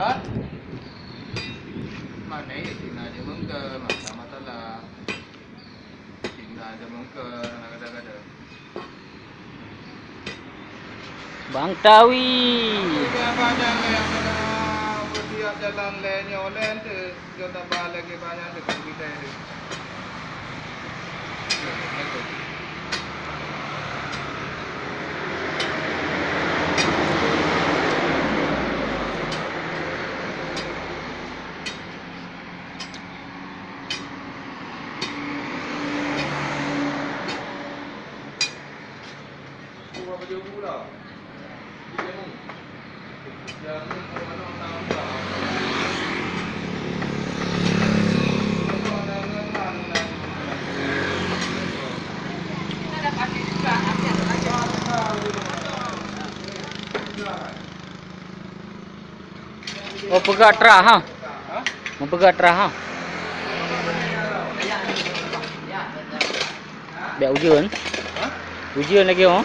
Ha? Mana ya tinggal aja mungkin masalah tinggal aja mungkin kadang-kadang. Bang Tawi. Banyak yang bertiap jalan lainnya oleh tu kita balik lagi banyak dekat kita ini. Apa dia pula? Jamu mana tahu tak? Oh, pegat terah ha. Mau pegat terah ha. Biar ujian. Ujian lagi oh.